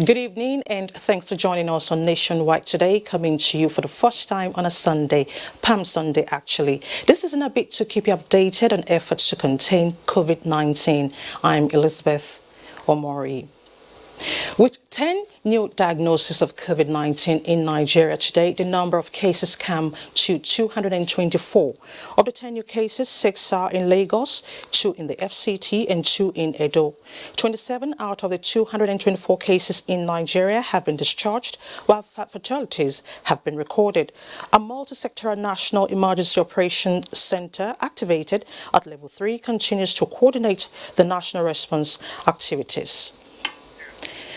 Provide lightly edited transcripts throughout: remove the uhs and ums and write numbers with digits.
Good evening and thanks for joining us on Nationwide today, coming to you for the first time on a Sunday, Palm Sunday actually. This is a bit to keep you updated on efforts to contain COVID-19. I'm Elizabeth Omori. With 10 new diagnoses of COVID-19 in Nigeria today, the number of cases came to 224. Of the 10 new cases, 6 are in Lagos, 2 in the FCT and 2 in Edo. 27 out of the 224 cases in Nigeria have been discharged, while fatalities have been recorded. A multi-sectoral National Emergency Operations Center activated at Level 3 continues to coordinate the national response activities.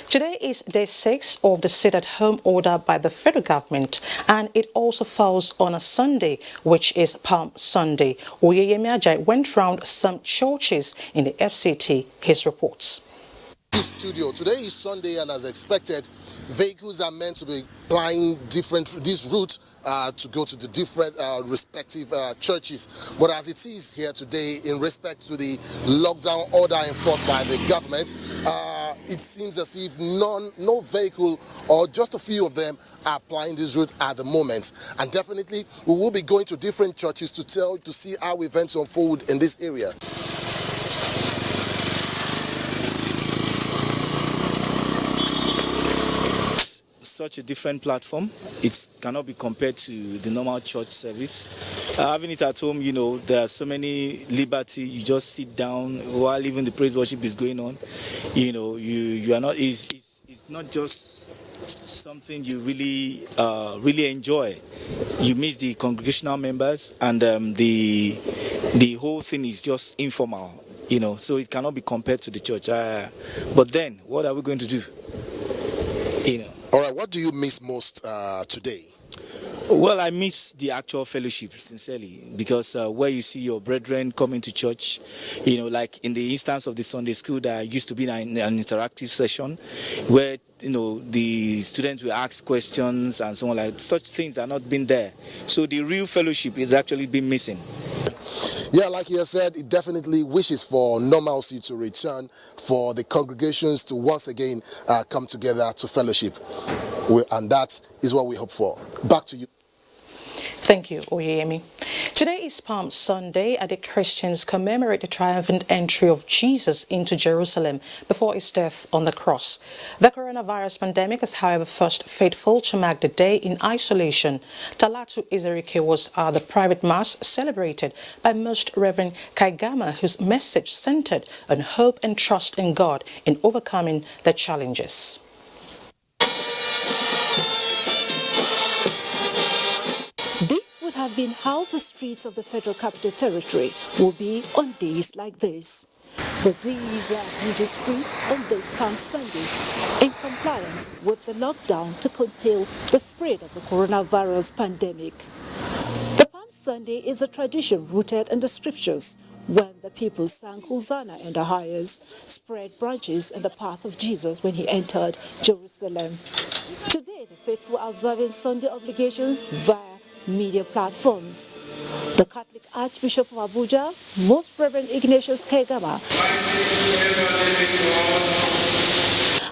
Today is day 6 of the sit-at-home order by the federal government, and it also falls on a Sunday, which is Palm Sunday. Oyeyemi Ajay went round some churches in the FCT. His reports. Studio. Today is Sunday, and as expected, vehicles are meant to be plying this route to go to the different respective churches. But as it is here today, in respect to the lockdown order enforced by the government, it seems as if no vehicle or just a few of them are applying this route at the moment. And definitely, we will be going to different churches to see how events unfold in this area. Such a different platform. It cannot be compared to the normal church service. Having it at home, you know, there are so many liberty. You just sit down while even the praise worship is going on. You know, you are not. It's not just something you really enjoy. You miss the congregational members, and the whole thing is just informal. You know, so it cannot be compared to the church. But then, what are we going to do? You know. All right, what do you miss most today? Well, I miss the actual fellowship, sincerely, because where you see your brethren coming to church, you know, like in the instance of the Sunday school, that used to be an interactive session where, you know, the students will ask questions and so on. Like such things are not been there. So the real fellowship is actually been missing. Yeah, like you said, it definitely wishes for normalcy to return, for the congregations to once again come together to fellowship. And that is what we hope for. Back to you. Thank you, Oyeyemi. Today is Palm Sunday, and the Christians commemorate the triumphant entry of Jesus into Jerusalem before his death on the cross. The coronavirus pandemic is, however, first faithful to mark the day in isolation. Talatu Izerike was the private mass celebrated by Most Reverend Kaigama, whose message centered on hope and trust in God in overcoming the challenges. Would have been how the streets of the Federal Capital Territory will be on days like this. But these are usual streets on this Palm Sunday in compliance with the lockdown to contain the spread of the coronavirus pandemic. The Palm Sunday is a tradition rooted in the scriptures when the people sang Hosanna in the highest, spread branches in the path of Jesus when he entered Jerusalem. Today, the faithful are observing Sunday obligations via media platforms. The Catholic Archbishop of Abuja, Most Reverend Ignatius Kaigama,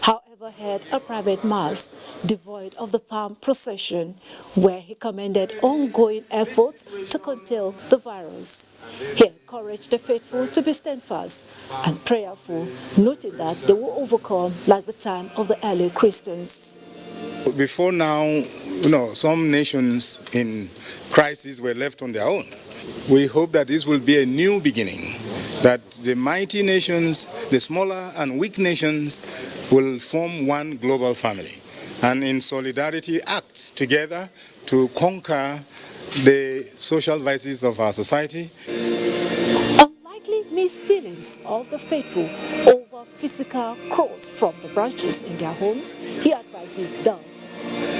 however, had a private mass devoid of the palm procession, where he commended ongoing efforts to contain the virus. He encouraged the faithful to be steadfast and prayerful, noting that they will overcome like the time of the early Christians. Before now, you know, some nations in crisis were left on their own. We hope that this will be a new beginning, that the mighty nations, the smaller and weak nations, will form one global family and in solidarity act together to conquer the social vices of our society. Unlikely mixed feelings of the faithful over physical cross from the branches in their homes, he advises thus.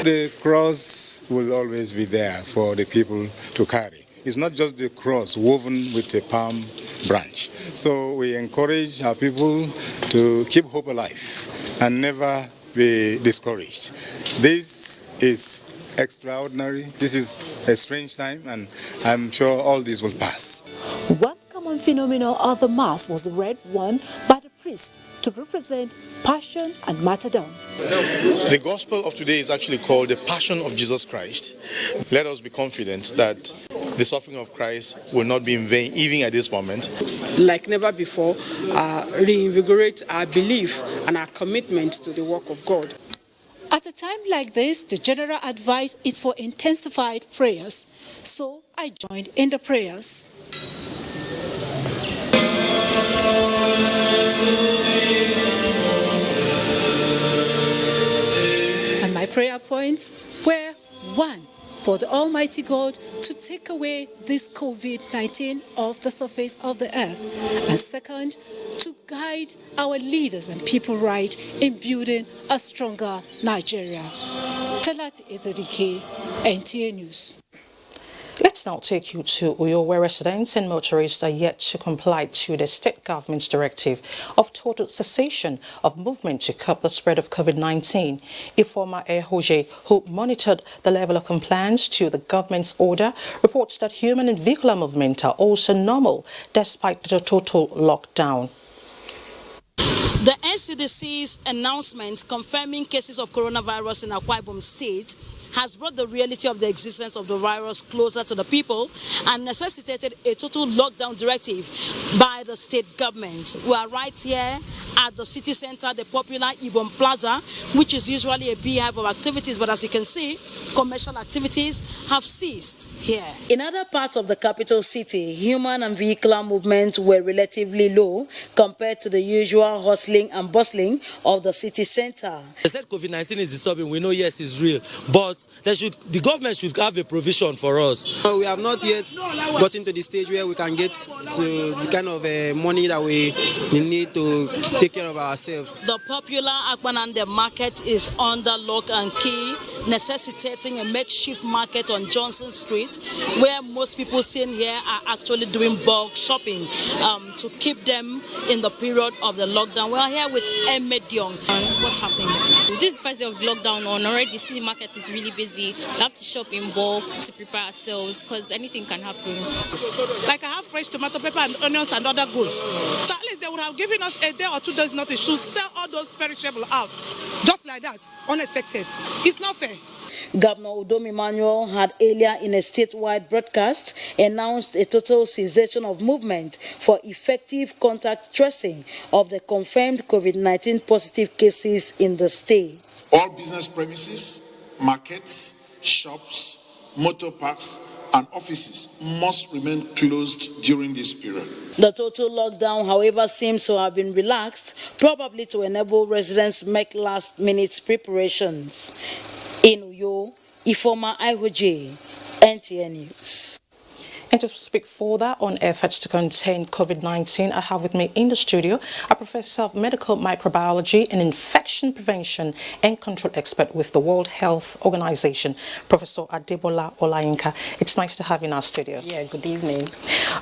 The cross will always be there for the people to carry. It's not just the cross woven with a palm branch. So we encourage our people to keep hope alive and never be discouraged. This is extraordinary. This is a strange time, and I'm sure all this will pass. One common phenomenon of the Mass was the red worn by the priest to represent passion and martyrdom. The gospel of today is actually called the Passion of Jesus Christ. Let us be confident that the suffering of Christ will not be in vain, even at this moment. Like never before, reinvigorate our belief and our commitment to the work of God. At a time like this, the general advice is for intensified prayers. So I joined in the prayers. And my prayer points were: 1, for the Almighty God to take away this COVID-19 off the surface of the earth. And 2nd, to guide our leaders and people right in building a stronger Nigeria. Talati Ezerike, NTA News. Let's now take you to Uyo, where residents and motorists are yet to comply to the state government's directive of total cessation of movement to curb the spread of COVID-19. Informa Ehoje, who monitored the level of compliance to the government's order, reports that human and vehicular movement are also normal despite the total lockdown. The NCDC's announcement confirming cases of coronavirus in Akwa Ibom State has brought the reality of the existence of the virus closer to the people and necessitated a total lockdown directive by the state government. We are right here at the city center, the popular Ibom Plaza, which is usually a beehive of activities, but as you can see, commercial activities have ceased here. In other parts of the capital city, human and vehicular movements were relatively low compared to the usual hustling and bustling of the city center. They said COVID-19 is disturbing. We know, yes, it's real, but the government should have a provision for us. We have not yet gotten to the stage where we can get to the kind of money that we need to take care of ourselves. The popular Akpanande market is under lock and key, necessitating a makeshift market on Johnson Street, where most people seen here are actually doing bulk shopping to keep them in the period of the lockdown. We are here with Emediong. What's happening? This is the first day of lockdown on. Already the city market is really busy. We have to shop in bulk to prepare ourselves because anything can happen. Like I have fresh tomato, pepper and onions and other goods. So at least they would have given us a day or 2 days notice to sell all those perishable out. Just like that, unexpected. It's not fair. Governor Udom Emmanuel had earlier in a statewide broadcast announced a total cessation of movement for effective contact tracing of the confirmed COVID-19 positive cases in the state. All business premises, markets, shops, motor parks, and offices must remain closed during this period. The total lockdown, however, seems to have been relaxed, probably to enable residents make last-minute preparations. In Uyo, Ifoma Ihoje, NTA News. And to speak further on efforts to contain COVID-19, I have with me in the studio a professor of medical microbiology and infection prevention and control expert with the World Health Organization, Professor Adebola Olayinka. It's nice to have you in our studio. Yeah, good evening.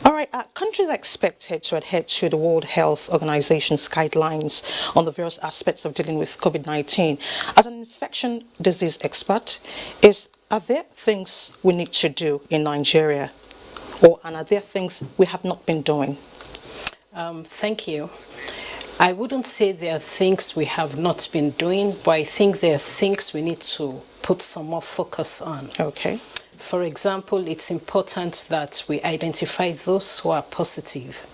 All right, countries are expected to adhere to the World Health Organization's guidelines on the various aspects of dealing with COVID-19. As an infection disease expert, are there things we need to do in Nigeria? And are there things we have not been doing? Thank you. I wouldn't say there are things we have not been doing, but I think there are things we need to put some more focus on. Okay. For example, it's important that we identify those who are positive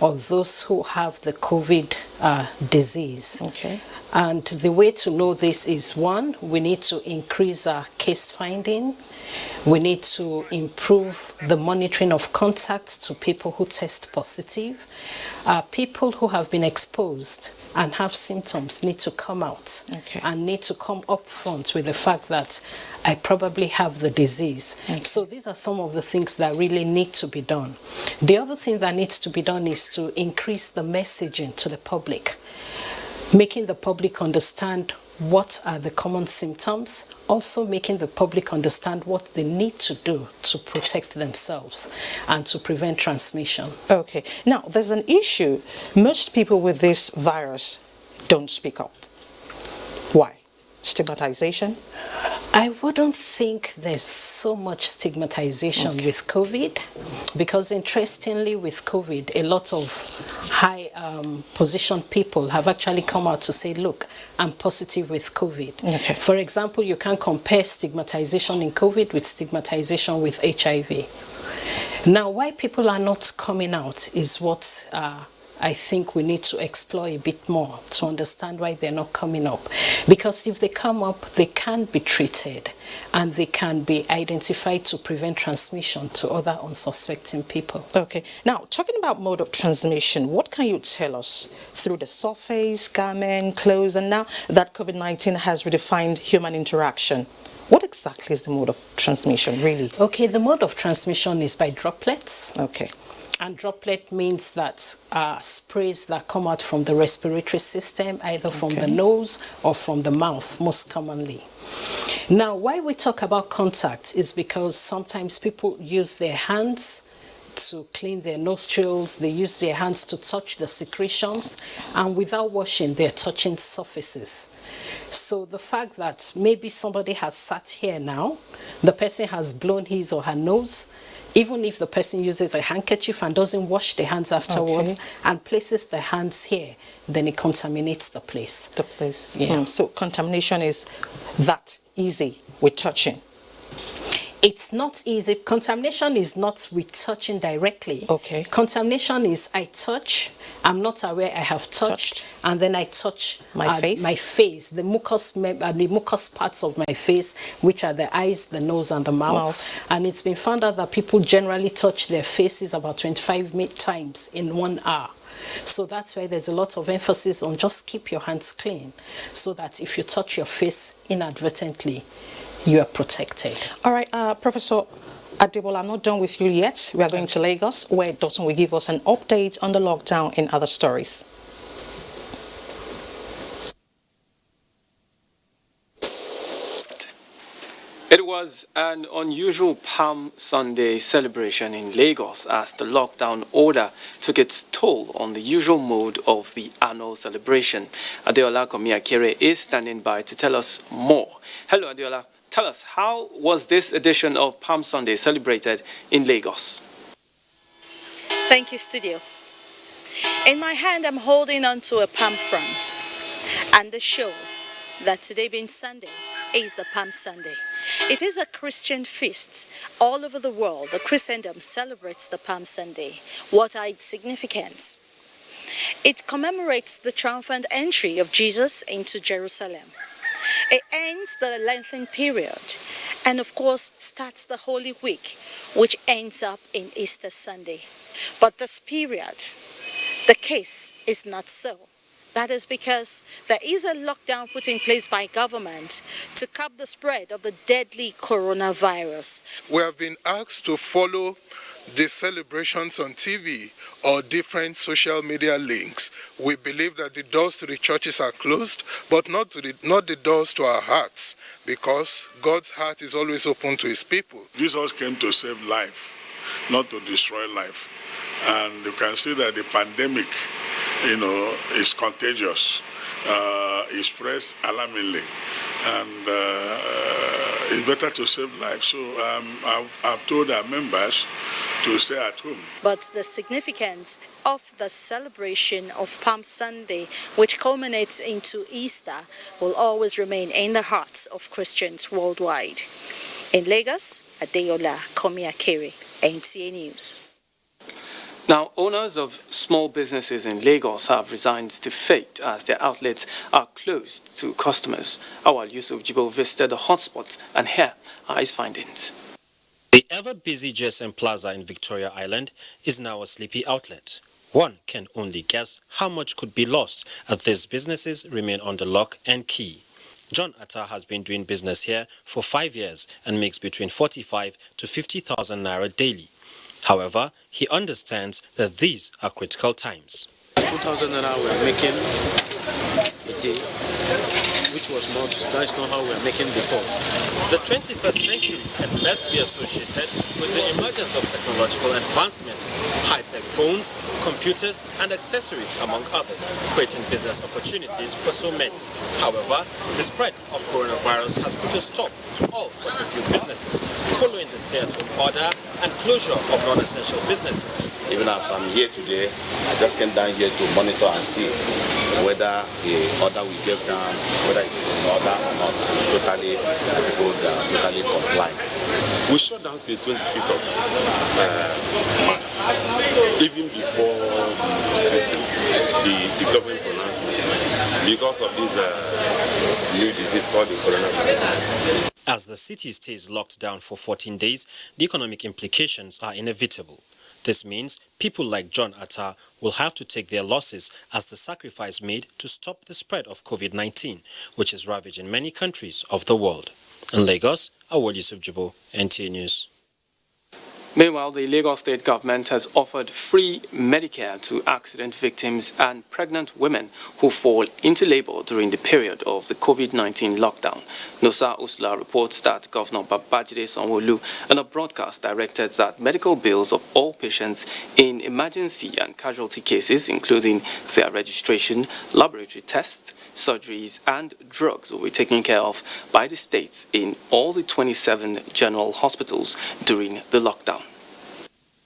or those who have the COVID disease. Okay. And the way to know this is, 1, we need to increase our case finding. We need to improve the monitoring of contacts to people who test positive. people who have been exposed and have symptoms need to come out and need to come up front with the fact that I probably have the disease. So these are some of the things that really need to be done. The other thing that needs to be done is to increase the messaging to the public, making the public understand what are the common symptoms, also making the public understand what they need to do to protect themselves and to prevent transmission. Okay, now there's an issue. Most people with this virus don't speak up. Why? Stigmatization? I wouldn't think there's so much stigmatization with COVID, because interestingly with COVID, a lot of high positioned people have actually come out to say, look, I'm positive with COVID. For example, you can compare stigmatization in COVID with stigmatization with HIV. Now, why people are not coming out is what I think we need to explore a bit more to understand why they're not coming up. Because if they come up, they can be treated and they can be identified to prevent transmission to other unsuspecting people. Okay. Now, talking about mode of transmission, what can you tell us through the surface, garment, clothes, and now that COVID-19 has redefined human interaction? What exactly is the mode of transmission, really? Okay, the mode of transmission is by droplets. Okay. And droplet means that sprays that come out from the respiratory system, either from the nose or from the mouth, most commonly. Now, why we talk about contact is because sometimes people use their hands to clean their nostrils, they use their hands to touch the secretions, and without washing, they're touching surfaces. So the fact that maybe somebody has sat here now, the person has blown his or her nose, even if the person uses a handkerchief and doesn't wash their hands afterwards and places the hands here, then it contaminates the place. The place. Yeah. So contamination is that easy with touching? It's not easy. Contamination is not with touching directly. Okay. Contamination is I touch, I'm not aware I have touched. And then I touch my face, the mucous parts of my face, which are the eyes, the nose, and the mouth. And it's been found out that people generally touch their faces about 25 times in 1 hour. So that's why there's a lot of emphasis on just keep your hands clean, so that if you touch your face inadvertently, you are protected. All right, Professor Adebola, I'm not done with you yet. We are going to Lagos, where Dotun will give us an update on the lockdown and other stories. It was an unusual Palm Sunday celebration in Lagos as the lockdown order took its toll on the usual mode of the annual celebration. Adeola Komiakere is standing by to tell us more. Hello, Adeola. Tell us, how was this edition of Palm Sunday celebrated in Lagos? Thank you, studio. In my hand, I'm holding onto a palm frond, and this shows that today being Sunday is a Palm Sunday. It is a Christian feast. All over the world, the Christendom celebrates the Palm Sunday. What are its significance? It commemorates the triumphant entry of Jesus into Jerusalem. It ends the Lenten period and, of course, starts the Holy Week, which ends up in Easter Sunday. But this period, the case is not so. That is because there is a lockdown put in place by government to curb the spread of the deadly coronavirus. We have been asked to follow the celebrations on TV or different social media links. We believe that the doors to the churches are closed, but not the doors to our hearts, because God's heart is always open to his people. Jesus came to save life, not to destroy life. And you can see that the pandemic, is contagious. It spreads alarmingly. And it's better to save life. So I've told our members to stay at home. But the significance of the celebration of Palm Sunday, which culminates into Easter, will always remain in the hearts of Christians worldwide. In Lagos, Adeola Komiakere, NTA News. Now, owners of small businesses in Lagos have resigned to fate as their outlets are closed to customers. Awal Yusuf Jibo visited the hotspot, and here are his findings. The ever-busy GSM Plaza in Victoria Island is now a sleepy outlet. One can only guess how much could be lost as these businesses remain under lock and key. John Atta has been doing business here for 5 years and makes between 45 to 50,000 naira daily. However, he understands that these are critical times. 2,000 naira we are making a day, that's not how we are making before. The 21st century can best be associated with the emergence of technological advancement, high-tech phones, computers and accessories among others, creating business opportunities for so many. However, the spread of coronavirus has put a stop to all but a few businesses, following the stay-at-home order and closure of non-essential businesses. Even if I'm here today, I just came down here to monitor and see whether the order we gave down, whether it is in order or not, totally comply. We shut down the 25th of March, even before the government pronouncement, because of this new disease called the coronavirus. As the city stays locked down for 14 days, the economic implications are inevitable. This means people like John Atta will have to take their losses as the sacrifice made to stop the spread of COVID-19, which is ravaging many countries of the world. In Lagos, Awol Yusuf Jibo, NTA News. Meanwhile, the Lagos state government has offered free Medicare to accident victims and pregnant women who fall into labor during the period of the COVID-19 lockdown. Nosa Usla reports that Governor Babajide Sanwo-Olu, in a broadcast, directed that medical bills of all patients in emergency and casualty cases, including their registration, laboratory tests, surgeries and drugs, will be taken care of by the states in all the 27 general hospitals during the lockdown.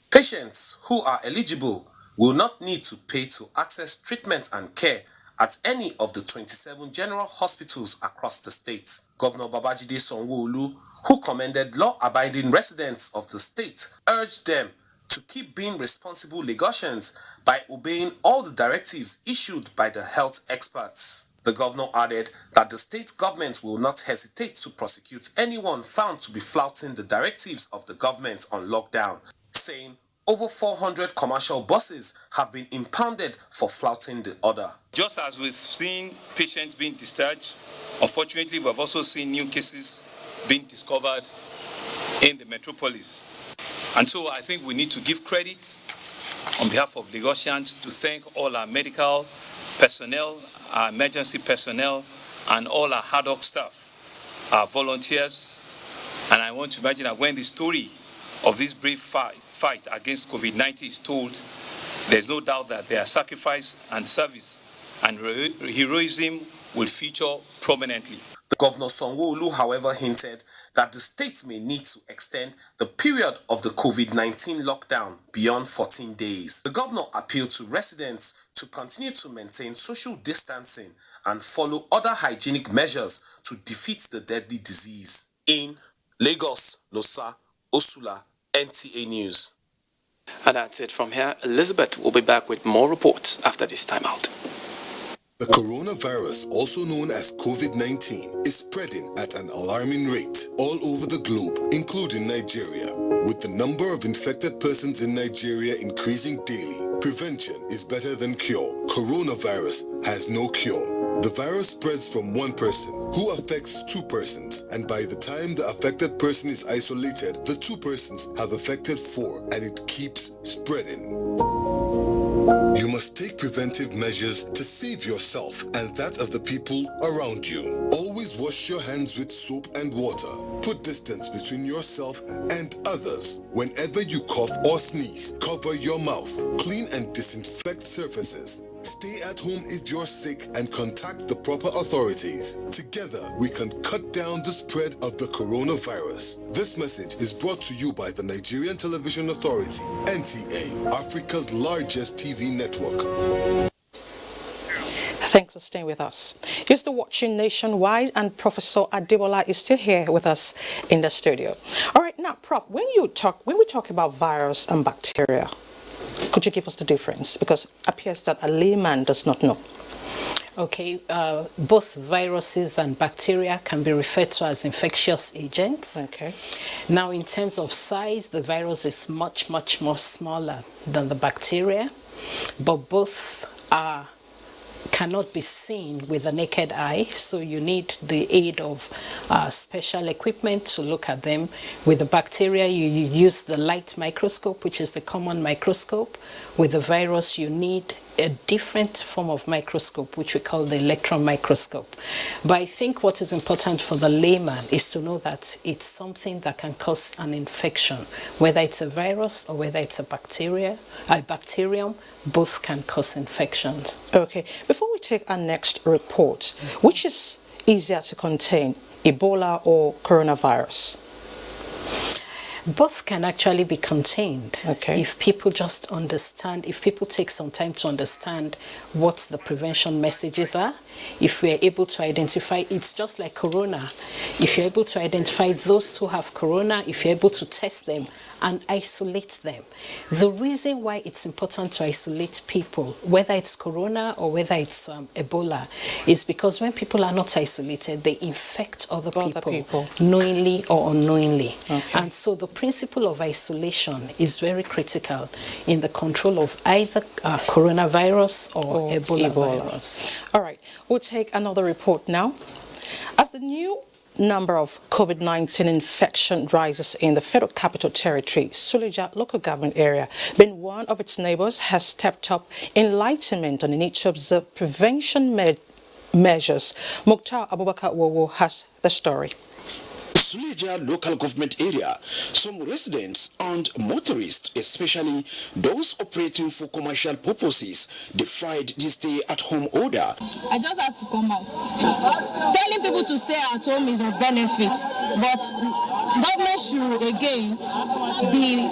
Patients who are eligible will not need to pay to access treatment and care at any of the 27 general hospitals across the state. Governor Babajide Sanwo-Olu, who commended law-abiding residents of the state, urged them to keep being responsible Lagosians by obeying all the directives issued by the health experts. The governor added that the state government will not hesitate to prosecute anyone found to be flouting the directives of the government on lockdown, saying over 400 commercial buses have been impounded for flouting the order. Just as we've seen patients being discharged, unfortunately we've also seen new cases being discovered in the metropolis. And so I think we need to give credit on behalf of Lagosians to thank all our medical personnel, our emergency personnel, and all our hard work staff, our volunteers. And I want to imagine that when the story of this brave fight against COVID-19 is told, there's no doubt that their sacrifice and service and heroism will feature prominently. Governor Sanwo-Olu, however, hinted that the state may need to extend the period of the COVID-19 lockdown beyond 14 days. The governor appealed to residents to continue to maintain social distancing and follow other hygienic measures to defeat the deadly disease. In Lagos, Nosa Osula, NTA News. And that's it from here. Elizabeth will be back with more reports after this time out. The coronavirus, also known as COVID-19, is spreading at an alarming rate all over the globe, including Nigeria. With the number of infected persons in Nigeria increasing daily, prevention is better than cure. Coronavirus has no cure. The virus spreads from one person, who affects two persons, and by the time the affected person is isolated, the two persons have affected four, and it keeps spreading. You must take preventive measures to save yourself and that of the people around you. Always wash your hands with soap and water. Put distance between yourself and others. Whenever you cough or sneeze, cover your mouth. Clean and disinfect surfaces. Stay at home if you're sick and contact the proper authorities. Together, we can cut down the spread of the coronavirus. This message is brought to you by the Nigerian Television Authority, NTA, Africa's largest TV network. Thanks for staying with us. You're still watching Nationwide, and Professor Adebola is still here with us in the studio. All right, now, Prof, when we talk about virus and bacteria, could you give us the difference? Because it appears that a layman does not know. Okay, both viruses and bacteria can be referred to as infectious agents. Okay. Now, in terms of size, the virus is much more smaller than the bacteria. but both cannot be seen with the naked eye, so you need the aid of special equipment to look at them. With the bacteria, you use the light microscope, which is the common microscope. With the virus, you need a different form of microscope, which we call the electron microscope. But I think what is important for the layman is to know that it's something that can cause an infection, whether it's a virus or whether it's a bacterium, both can cause infections. Okay, before we take our next report, which is easier to contain, Ebola or coronavirus? Both can actually be contained if people just understand, if people take some time to understand what the prevention messages are. If we are able to identify, it's just like corona. If you're able to identify those who have corona, if you're able to test them and isolate them. The reason why it's important to isolate people, whether it's corona or whether it's Ebola, is because when people are not isolated, they infect other people knowingly or unknowingly. And so the principle of isolation is very critical in the control of either coronavirus or Ebola virus. All right, we'll take another report now. As the new number of COVID-19 infection rises in the Federal Capital Territory, Suleja local government area, being one of its neighbors, has stepped up enlightenment on the need to observe prevention measures. Mukhtar Abubakar Wowo has the story. Suleja local government area, some residents and motorists, especially those operating for commercial purposes, defied the stay-at-home order. I just have to come out. Telling people to stay at home is of benefit, but government should again be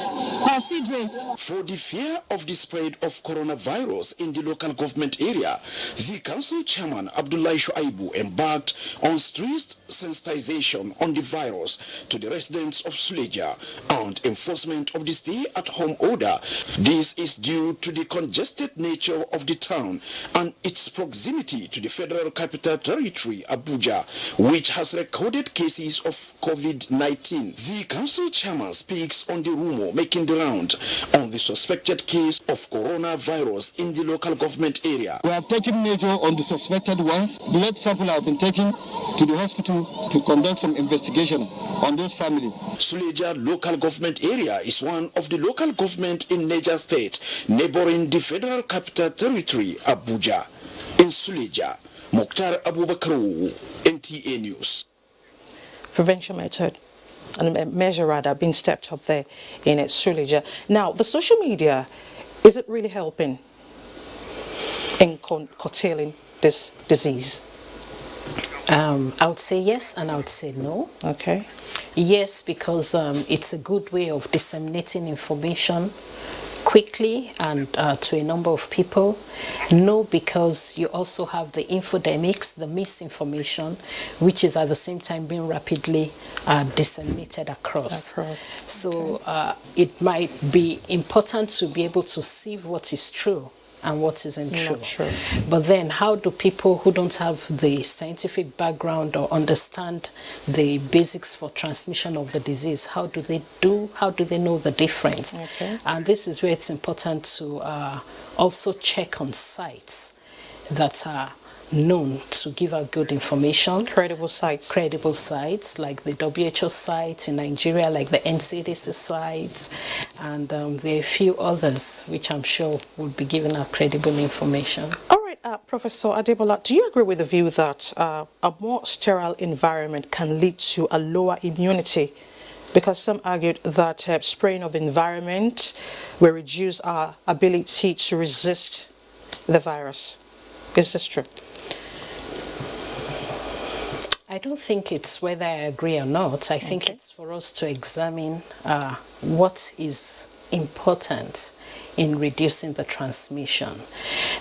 considerate. For the fear of the spread of coronavirus in the local government area, the council chairman Abdullahi Shuaibu embarked on strict sensitization on the virus to the residents of Suleja and enforcement of the stay-at-home order. This is due to the congested nature of the town and its proximity to the Federal Capital Territory, Abuja, which has recorded cases of COVID-19. The council chairman speaks on the rumor making the round on the suspected case of coronavirus in the local government area. We have taken measure on the suspected ones. Blood sample have been taken to the hospital to conduct some investigation on those families. Suleja local government area is one of the local government in Niger State, neighboring the Federal Capital Territory, Abuja. In Suleja, Mukhtar Abubakar, NTA News. Prevention method and measure rather being stepped up there in Suleja. Now, the social media, is it really helping in curtailing this disease? I would say yes, and I would say no. Okay. Yes, because it's a good way of disseminating information quickly and to a number of people. No, because you also have the infodemics, the misinformation, which is at the same time being rapidly disseminated across. So it might be important to be able to sieve what is true and what isn't true. But then how do people who don't have the scientific background or understand the basics for transmission of the disease, how do they know the difference? And this is where it's important to also check on sites that are known to give out good information. Credible sites. Credible sites like the WHO site in Nigeria, like the NCDC sites, and there are a few others which I'm sure will be giving out credible information. All right, Professor Adebola, do you agree with the view that a more sterile environment can lead to a lower immunity? Because some argued that spraying of the environment will reduce our ability to resist the virus. Is this true? I don't think it's whether I agree or not. I think it's for us to examine what is important in reducing the transmission.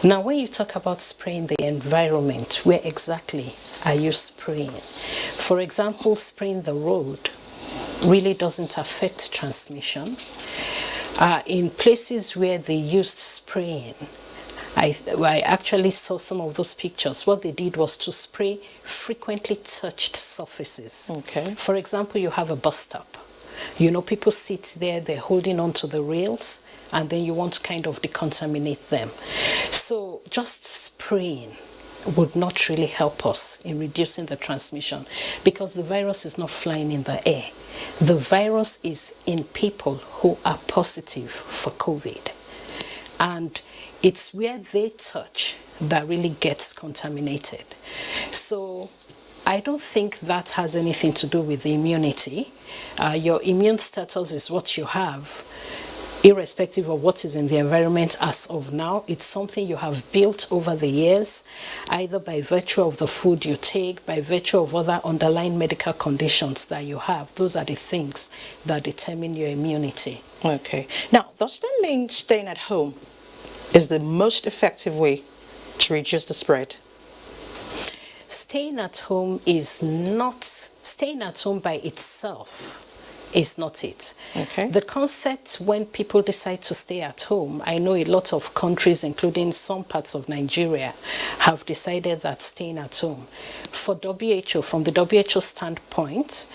Now, when you talk about spraying the environment, where exactly are you spraying? For example, spraying the road really doesn't affect transmission. In places where they used spraying, I actually saw some of those pictures. What they did was to spray frequently touched surfaces. For example, you have a bus stop. You know, people sit there, they're holding on to the rails, and then you want to kind of decontaminate them. So just spraying would not really help us in reducing the transmission, because the virus is not flying in the air. The virus is in people who are positive for COVID. And it's where they touch that really gets contaminated. So I don't think that has anything to do with the immunity. Your immune status is what you have, irrespective of what is in the environment as of now. It's something you have built over the years, either by virtue of the food you take, by virtue of other underlying medical conditions that you have. Those are the things that determine your immunity. Okay. Now, does that mean staying at home is the most effective way to reduce the spread? Staying at home is not, staying at home by itself is not it. Okay. The concept when people decide to stay at home, I know a lot of countries, including some parts of Nigeria, have decided that staying at home. For WHO, from the WHO standpoint,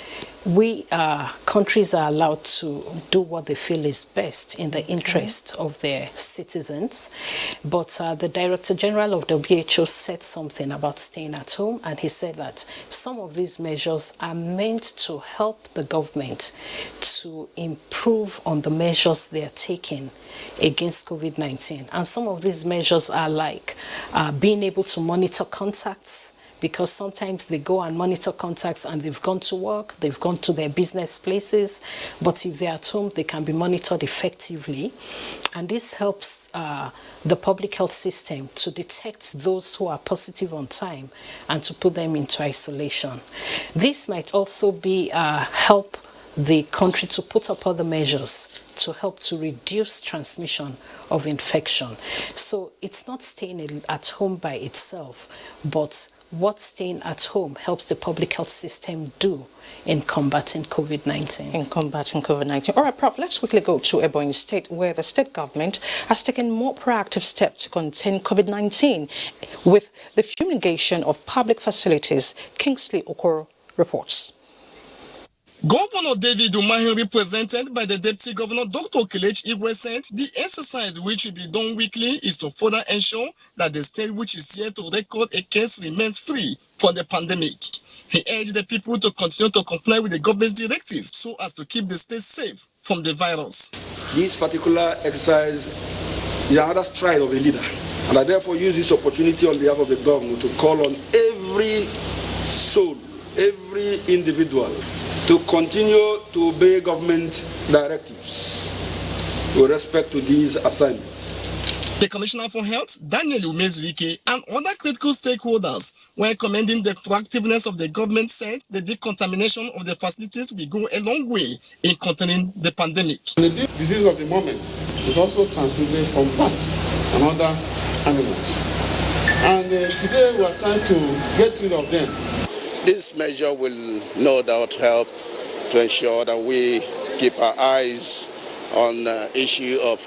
countries are allowed to do what they feel is best in the interest of their citizens. But the Director General of WHO said something about staying at home, and he said that some of these measures are meant to help the government to improve on the measures they are taking against COVID-19. And some of these measures are like being able to monitor contacts, because sometimes they go and monitor contacts and they've gone to work, they've gone to their business places, but if they're at home, they can be monitored effectively. And this helps the public health system to detect those who are positive on time and to put them into isolation. This might also be help the country to put up other measures to help to reduce transmission of infection. So it's not staying at home by itself, but what staying at home helps the public health system do in combating COVID-19. In combating COVID-19. All right, Prof, let's quickly go to Ebonyi State, where the state government has taken more proactive steps to contain COVID-19 with the fumigation of public facilities. Kingsley Okoro reports. Governor David Umahi, represented by the Deputy Governor Dr. Kelechi Igwe, said the exercise which will be done weekly is to further ensure that the state which is here to record a case remains free from the pandemic. He urged the people to continue to comply with the government's directives so as to keep the state safe from the virus. This particular exercise is another stride of a leader, and I therefore use this opportunity on behalf of the government to call on every soul, every individual, to continue to obey government directives with respect to these assignments. The Commissioner for Health, Daniel Umezrike, and other critical stakeholders, when commending the proactiveness of the government, said the decontamination of the facilities will go a long way in containing the pandemic. The disease of the moment is also transmitted from bats and other animals. And today we are trying to get rid of them. This measure will no doubt help to ensure that we keep our eyes on the issue of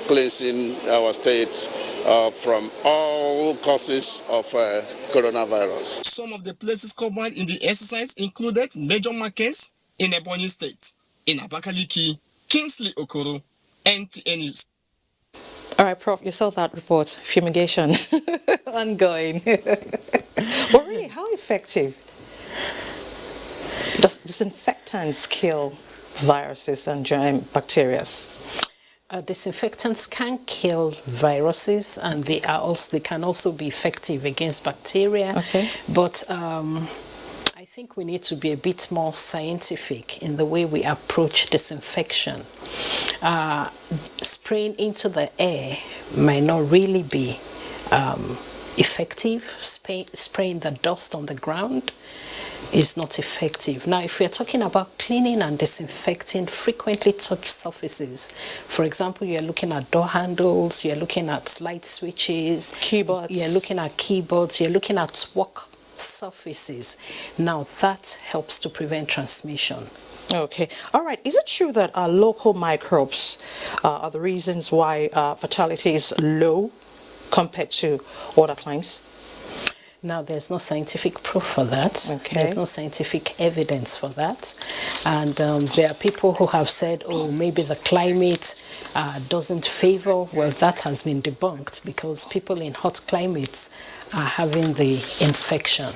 cleansing our state from all causes of coronavirus. Some of the places covered in the exercise included major markets in Ebonyi State. In Abakaliki, Kingsley Okoro, NTA News. All right, Prof, you saw that report, fumigation, ongoing. But really, how effective does disinfectants kill viruses and bacteria? Disinfectants can kill viruses, and they can also be effective against bacteria. Okay. But I think we need to be a bit more scientific in the way we approach disinfection. Spraying into the air might not really be effective. Spraying the dust on the ground is not effective. Now, if we're talking about cleaning and disinfecting frequently touched surfaces, for example, you're looking at door handles, you're looking at light switches, keyboards, you're looking at keyboards, you're looking at work surfaces. Now, that helps to prevent transmission. Okay. All right. Is it true that our local microbes are the reasons why fatality is low compared to other climes? Now, there's no scientific proof for that. Okay. There's no scientific evidence for that. And there are people who have said, oh, maybe the climate doesn't favor. Well, that has been debunked because people in hot climates are having the infection.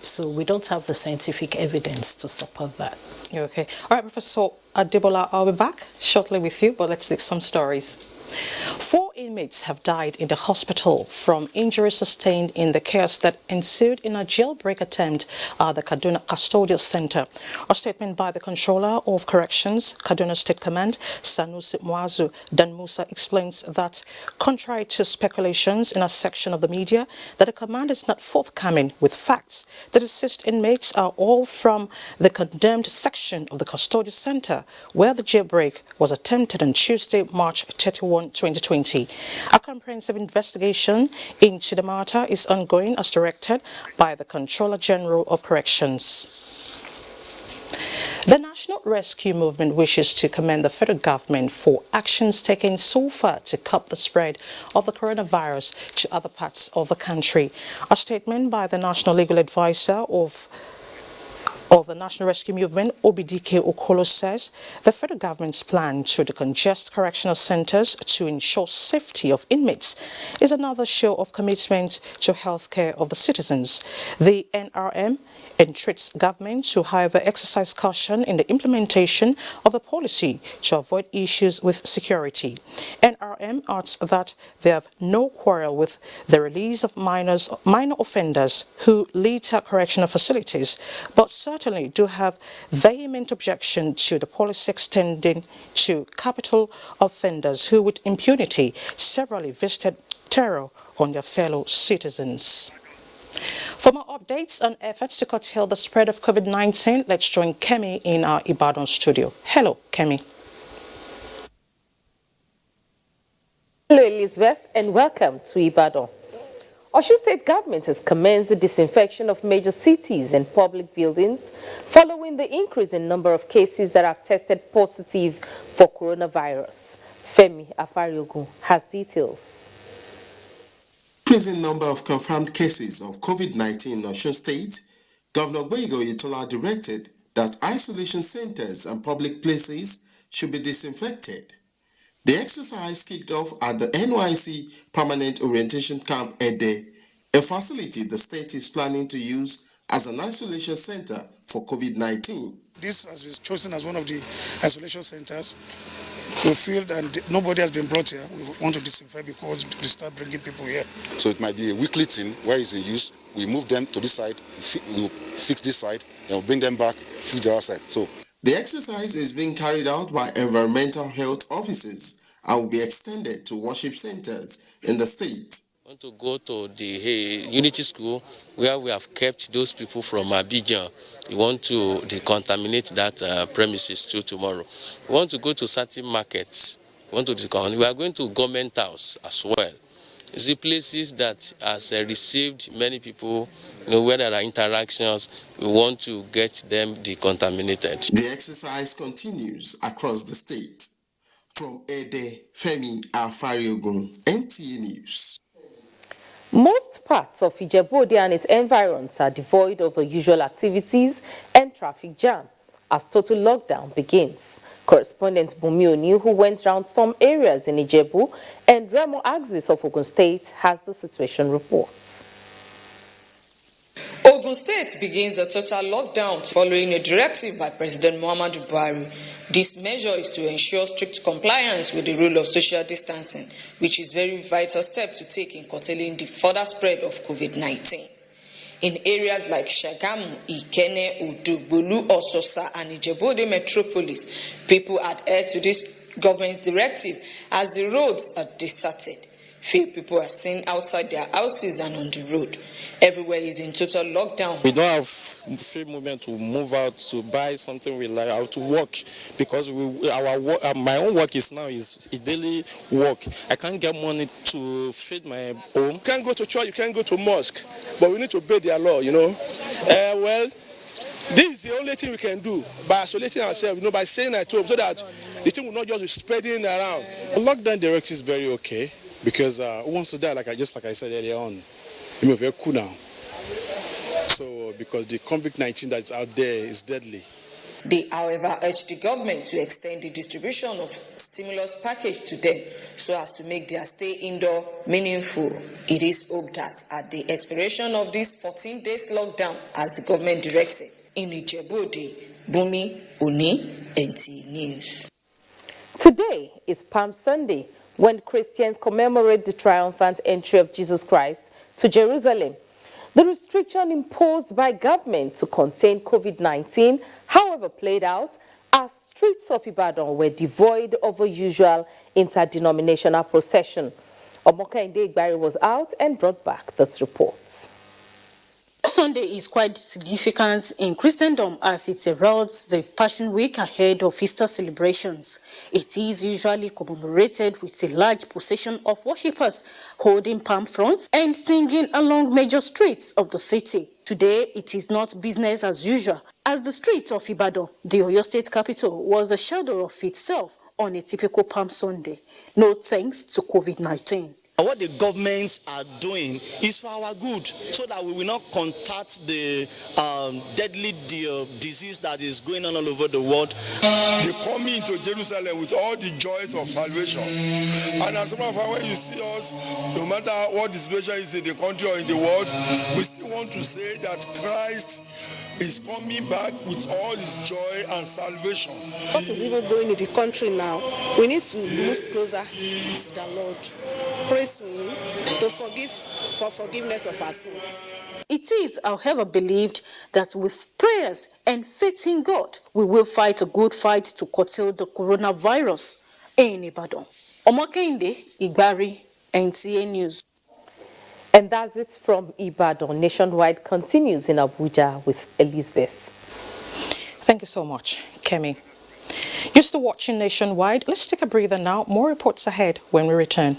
So we don't have the scientific evidence to support that. Okay. All right, Professor Adebola, I'll be back shortly with you, but let's take some stories. 4 inmates have died in the hospital from injuries sustained in the chaos that ensued in a jailbreak attempt at the Kaduna Custodial Center. A statement by the Controller of Corrections, Kaduna State Command, Sanusi Muazu Dan Musa, explains that, contrary to speculations in a section of the media, that the command is not forthcoming with facts. The deceased inmates are all from the condemned section of the Custodial Center, where the jailbreak was attempted on Tuesday, March 31, 2020. A comprehensive investigation into the matter is ongoing as directed by the Controller General of Corrections. The National Rescue Movement wishes to commend the federal government for actions taken so far to curb the spread of the coronavirus to other parts of the country. A statement by the National Legal Advisor of the National Rescue Movement, Obidike Okolo, says the federal government's plan to decongest correctional centers to ensure safety of inmates is another show of commitment to healthcare of the citizens. The NRM entreats government to, however, exercise caution in the implementation of the policy to avoid issues with security. NRM adds that they have no quarrel with the release of minor offenders who litter correctional facilities, but certainly do have vehement objection to the policy extending to capital offenders who with impunity severally visited terror on their fellow citizens. For more updates on efforts to curtail the spread of COVID-19, let's join Kemi in our Ibadan studio. Hello, Kemi. Hello, Elizabeth, and welcome to Ibadan. Osun State government has commenced the disinfection of major cities and public buildings following the increase in number of cases that have tested positive for coronavirus. Femi Afariogun has details. Increasing number of confirmed cases of COVID-19 in Osun State, Governor Boyego Itola directed that isolation centers and public places should be disinfected. The exercise kicked off at the NYC Permanent Orientation Camp Ede, a facility the state is planning to use as an isolation center for COVID-19. This has been chosen as one of the isolation centers. We feel that nobody has been brought here. We want to disinfect because we start bringing people here. So it might be a weekly thing where it's in use. We move them to this side, we'll fix this side, then we'll bring them back, fix the other side. So the exercise is being carried out by environmental health officers and will be extended to worship centers in the state. We want to go to the Unity School where we have kept those people from Abidjan. We want to decontaminate that premises till tomorrow. We want to go to certain markets. We are going to government house as well. It's the places that has received many people, where there are interactions, we want to get them decontaminated. The exercise continues across the state. From Ede, Femi Afariogun, NTA News. Most parts of Ijebu-Ode and its environs are devoid of the usual activities and traffic jam as total lockdown begins. Correspondent Bumi Oni, who went round some areas in Ijebu and Remo Axis of Ogun State, has the situation reports. Ogun State begins a total lockdown following a directive by President Muhammadu Buhari. This measure is to ensure strict compliance with the rule of social distancing, which is a very vital step to take in curtailing the further spread of COVID-19. In areas like Shagamu, Ikene, Udugbolu, Ososa, and Ijebu-Ode metropolis, people adhere to this government's directive as the roads are deserted. Few people are seen outside their houses and on the road. Everywhere is in total lockdown. We don't have free movement to move out to buy something we like, or to work, because my own work is a daily work. I can't get money to feed my home. You can't go to church, you can't go to mosque, but we need to obey their law, Well, this is the only thing we can do by isolating ourselves, by staying at home, so that the thing will not just be spreading around. The lockdown directive is very okay, because who wants to die, like I said earlier on. We're very cool now. because the COVID-19 that's out there is deadly. They, however, urged the government to extend the distribution of stimulus package to them so as to make their stay indoor meaningful. It is hoped that at the expiration of this 14 days lockdown, as the government directed, in Ijebu-Ode, Bumi Oni, NTA News. Today is Palm Sunday, when Christians commemorate the triumphant entry of Jesus Christ to Jerusalem. The restriction imposed by government to contain COVID-19, however, played out as streets of Ibadan were devoid of a usual interdenominational procession. Omokainde Igbari was out and brought back this report. Sunday is quite significant in Christendom as it heralds the Passion Week ahead of Easter celebrations. It is usually commemorated with a large procession of worshippers holding palm fronds and singing along major streets of the city. Today, it is not business as usual, as the streets of Ibadan, the Oyo State capital, was a shadow of itself on a typical Palm Sunday. No thanks to COVID-19. What the governments are doing is for our good, so that we will not contact the deadly disease that is going on all over the world. They come into Jerusalem with all the joys of salvation. And as a matter of fact, when you see us, no matter what the situation is in the country or in the world, we still want to say that Christ is coming back with all his joy and salvation. What is even going in the country now, we need to move closer to the Lord. Pray to him to for forgiveness of our sins. It is, however, believed that with prayers and faith in God, we will fight a good fight to curtail the coronavirus in Ibadan. Omokainde Igbari, NTA News. And that's it from Ibadan. Nationwide continues in Abuja with Elizabeth. Thank you so much, Kemi. You're still watching Nationwide. Let's take a breather now. More reports ahead when we return.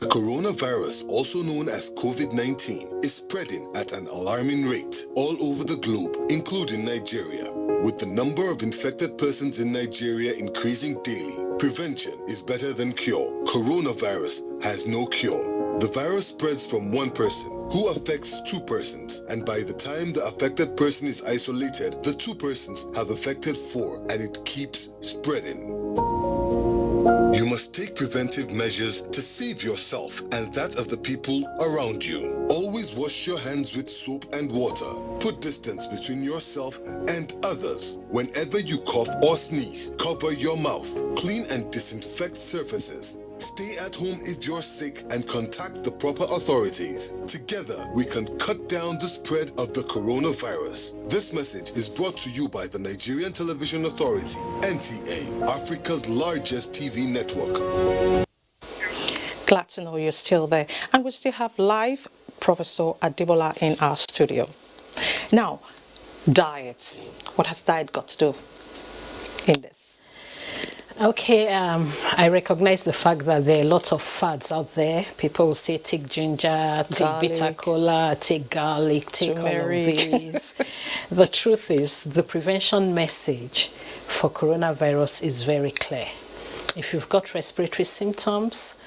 The coronavirus, also known as COVID-19, is spreading at an alarming rate all over the globe, including Nigeria. With the number of infected persons in Nigeria increasing daily, prevention is better than cure. Coronavirus has no cure. The virus spreads from one person, who affects two persons, and by the time the affected person is isolated, the two persons have affected four, and it keeps spreading. You must take preventive measures to save yourself and that of the people around you. Always wash your hands with soap and water. Put distance between yourself and others. Whenever you cough or sneeze, cover your mouth. Clean and disinfect surfaces. Stay at home if you're sick and contact the proper authorities. Together, we can cut down the spread of the coronavirus. This message is brought to you by the Nigerian Television Authority, NTA, Africa's largest TV network. Glad to know you're still there. And we still have live Professor Adebola in our studio. Now, diets. What has diet got to do in this? Okay, I recognize the fact that there are lots of fads out there. People will say take ginger, take bitter cola, take garlic, take turmeric. All of these. The truth is, the prevention message for coronavirus is very clear. If you've got respiratory symptoms,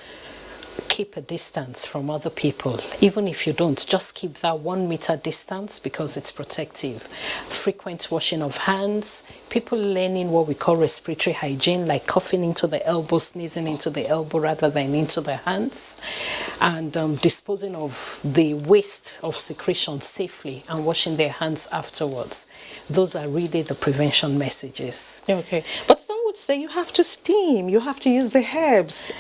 keep a distance from other people. Even if you don't, just keep that 1 meter distance because it's protective. Frequent washing of hands, people learning what we call respiratory hygiene, like coughing into the elbow, sneezing into the elbow rather than into the hands, and disposing of the waste of secretion safely and washing their hands afterwards. Those are really the prevention messages. Okay, but some would say you have to steam, you have to use the herbs.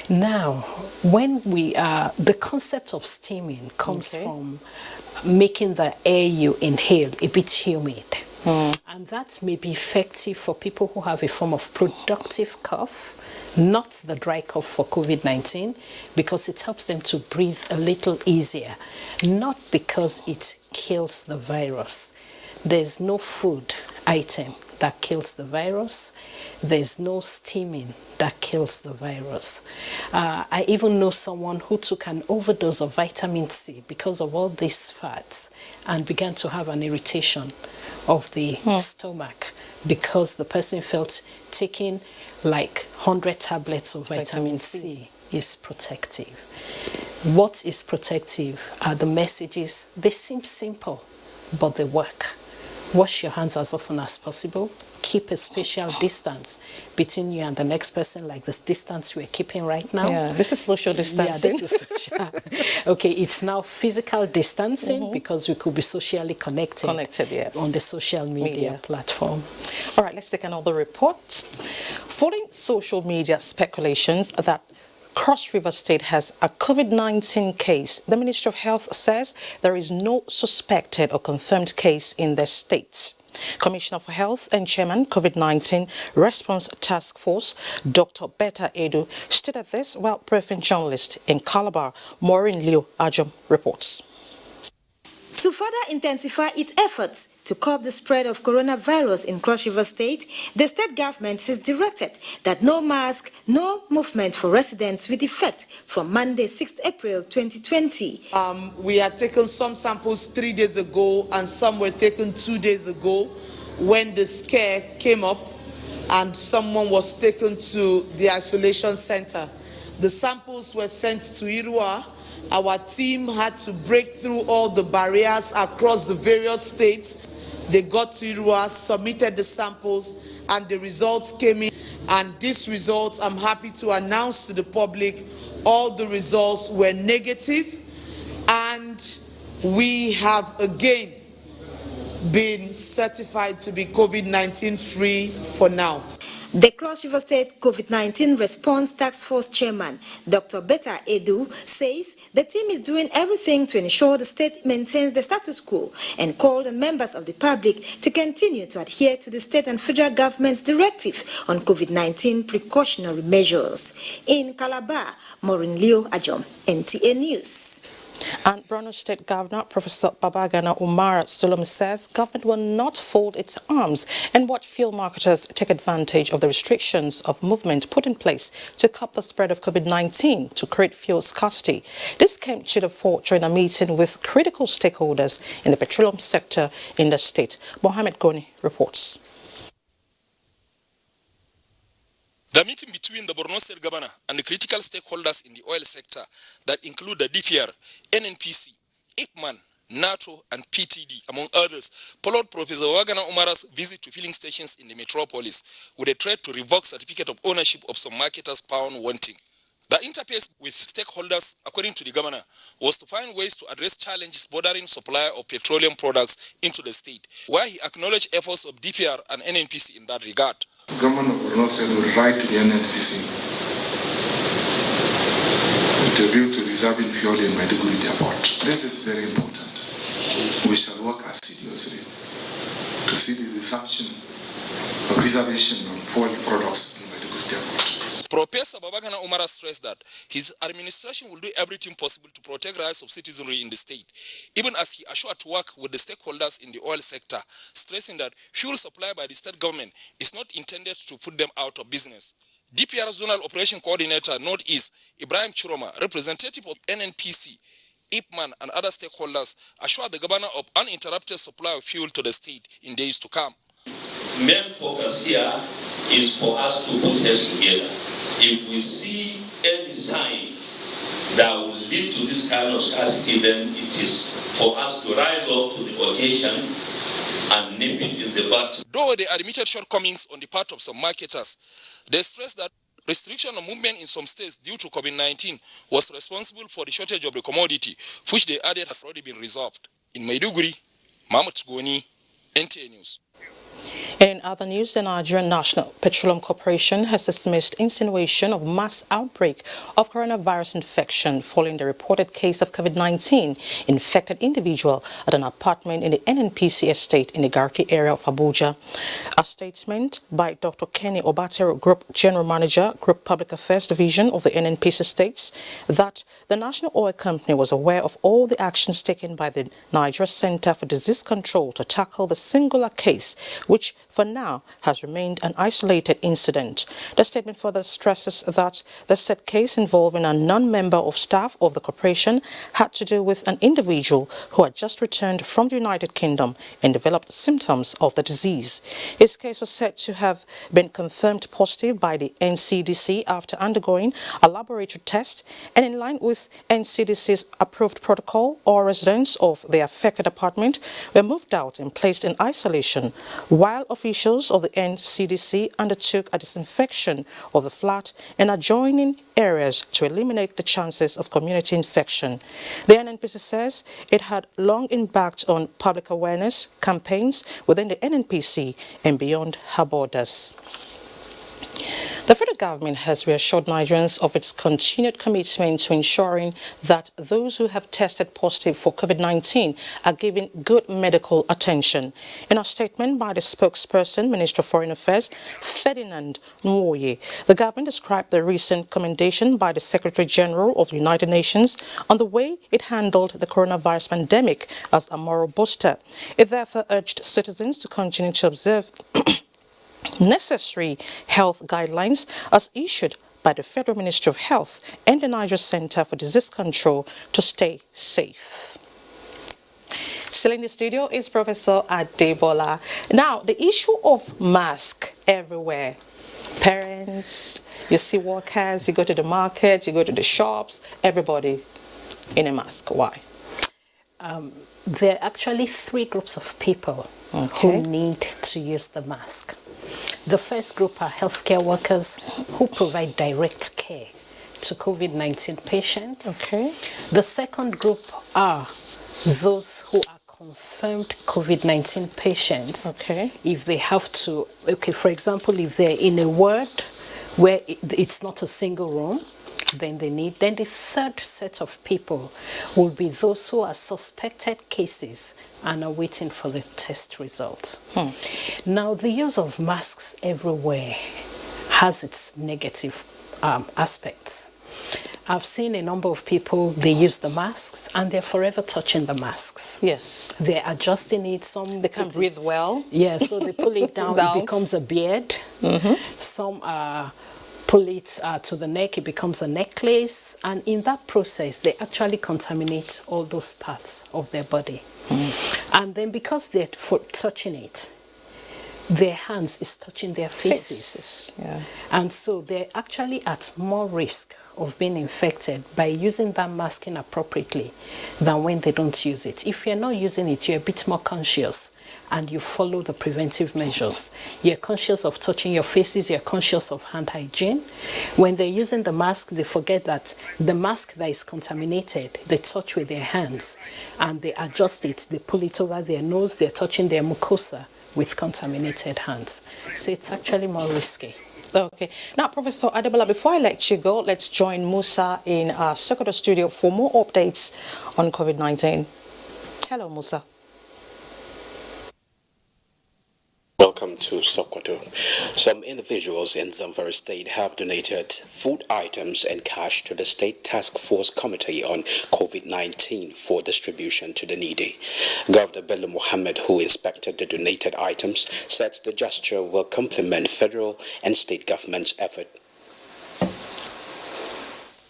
Now, when the concept of steaming comes from making the air you inhale a bit humid. And that may be effective for people who have a form of productive cough, not the dry cough for COVID-19, because it helps them to breathe a little easier, not because it kills the virus. There's no food item that kills the virus. There's no steaming that kills the virus. I even know someone who took an overdose of vitamin C because of all these fats and began to have an irritation of the stomach because the person felt taking like 100 tablets of vitamin C is protective. What is protective are the messages. They seem simple, but they work. Wash your hands as often as possible. Keep a spatial distance between you and the next person, like this distance we're keeping right now. Yeah, this is social distancing. Yeah, this is social. Okay, it's now physical distancing because we could be socially connected yes, on the social media platform. All right, let's take another report. Following social media speculations that Cross River State has a COVID-19 case, the Ministry of Health says there is no suspected or confirmed case in the state. Commissioner for Health and Chairman COVID-19 Response Task Force, Dr. Betta Edu, stated this while briefing journalists in Calabar. Maureen Liu Ajom reports. To further intensify its efforts to curb the spread of coronavirus in Cross River State, the state government has directed that no mask, no movement for residents with effect from Monday, 6th April 2020. We had taken some samples 3 days ago and some were taken 2 days ago when the scare came up and someone was taken to the isolation center. The samples were sent to Irua. Our team had to break through all the barriers across the various states. They got to Irua, submitted the samples, and the results came in. And these results, I'm happy to announce to the public, all the results were negative, and we have again been certified to be COVID-19 free for now. The Cross River State COVID-19 Response Task Force Chairman, Dr. Betta Edu, says the team is doing everything to ensure the state maintains the status quo and called on members of the public to continue to adhere to the state and federal government's directive on COVID-19 precautionary measures. In Calabar, Maureen Liu Ajom, NTA News. And Borno State Governor Professor Babagana Umar Sulum says government will not fold its arms and watch fuel marketers take advantage of the restrictions of movement put in place to curb the spread of COVID-19 to create fuel scarcity. This came to the fore during a meeting with critical stakeholders in the petroleum sector in the state. Mohammed Goni reports. The meeting between the Borno State Governor and the critical stakeholders in the oil sector that include the DPR, NNPC, IPMAN, NATO and PTD, among others, followed Professor Wagana Umara's visit to filling stations in the metropolis with a threat to revoke certificate of ownership of some marketers found wanting. The interface with stakeholders, according to the governor, was to find ways to address challenges bordering supply of petroleum products into the state, where he acknowledged efforts of DPR and NNPC in that regard. The government of Borno State will write to the NNPC with a view to reserving fuel in Maiduguri Depot. This is very important. We shall work assiduously to see the resumption of reservation on fuel products in Maiduguri Depot. Professor Babagana Umara stressed that his administration will do everything possible to protect rights of citizenry in the state, even as he assured to work with the stakeholders in the oil sector, stressing that fuel supply by the state government is not intended to put them out of business. DPR Zonal Operation Coordinator Northeast, Ibrahim Chiroma, representative of NNPC, IPMAN and other stakeholders, assured the governor of uninterrupted supply of fuel to the state in days to come. Main focus here is for us to put heads together. If we see any sign that will lead to this kind of scarcity, then it is for us to rise up to the occasion and nip it in the bud. Though they admitted shortcomings on the part of some marketers, they stressed that restriction of movement in some states due to COVID-19 was responsible for the shortage of the commodity, which they added has already been resolved. In Maiduguri, Mahmoud Goni, NTA News. And in other news, the Nigerian National Petroleum Corporation has dismissed insinuation of mass outbreak of coronavirus infection following the reported case of COVID-19 infected individual at an apartment in the NNPC estate in the Garki area of Abuja. A statement by Dr. Kenny Obatero, Group General Manager, Group Public Affairs Division of the NNPC states that the National Oil Company was aware of all the actions taken by the Nigeria Center for Disease Control to tackle the singular case, which for now has remained an isolated incident. The statement further stresses that the said case involving a non-member of staff of the corporation had to do with an individual who had just returned from the United Kingdom and developed symptoms of the disease. His case was said to have been confirmed positive by the NCDC after undergoing a laboratory test, and in line with NCDC's approved protocol, all residents of the affected apartment were moved out and placed in isolation, while officials of the NCDC undertook a disinfection of the flat and adjoining areas to eliminate the chances of community infection. The NNPC says it had long embarked on public awareness campaigns within the NNPC and beyond her borders. The federal government has reassured Nigerians of its continued commitment to ensuring that those who have tested positive for COVID-19 are given good medical attention. In a statement by the spokesperson, Minister of Foreign Affairs, Ferdinand Nwoye, the government described the recent commendation by the Secretary General of the United Nations on the way it handled the coronavirus pandemic as a moral booster. It therefore urged citizens to continue to observe necessary health guidelines as issued by the Federal Ministry of Health and the Niger Center for Disease Control to stay safe. Still in the studio is Professor Adebola. Now, the issue of mask everywhere. Parents, you see workers, you go to the market, you go to the shops, everybody in a mask. Why? There are actually three groups of people who need to use the mask. The first group are healthcare workers who provide direct care to COVID-19 patients. The second group are those who are confirmed COVID-19 patients. If they have to, for example, if they're in a ward where it's not a single room, then they need. Then the third set of people will be those who are suspected cases and are waiting for the test results. Now, the use of masks everywhere has its negative aspects. I've seen a number of people, they use the masks and they're forever touching the masks. Yes. They're adjusting it. Some they can't breathe well. Yeah, so they pull it down, it becomes a beard. Some pull it to the neck, it becomes a necklace, and in that process they actually contaminate all those parts of their body. And then because they're touching it, their hands is touching their faces. And so they're actually at more risk of being infected by using that mask inappropriately than when they don't use it. If you're not using it, you're a bit more conscious and you follow the preventive measures. You're conscious of touching your faces, you're conscious of hand hygiene. When they're using the mask, they forget that the mask that is contaminated, they touch with their hands and they adjust it, they pull it over their nose, they're touching their mucosa with contaminated hands. So it's actually more risky. Okay. Now, Professor Adebola, before I let you go, let's join Musa in our Sokoto studio for more updates on COVID-19. Hello, Musa. Welcome to Sokoto. Some individuals in Zamfara State have donated food items and cash to the State Task Force Committee on COVID-19 for distribution to the needy. Governor Bello Mohammed, who inspected the donated items, said the gesture will complement federal and state government's effort.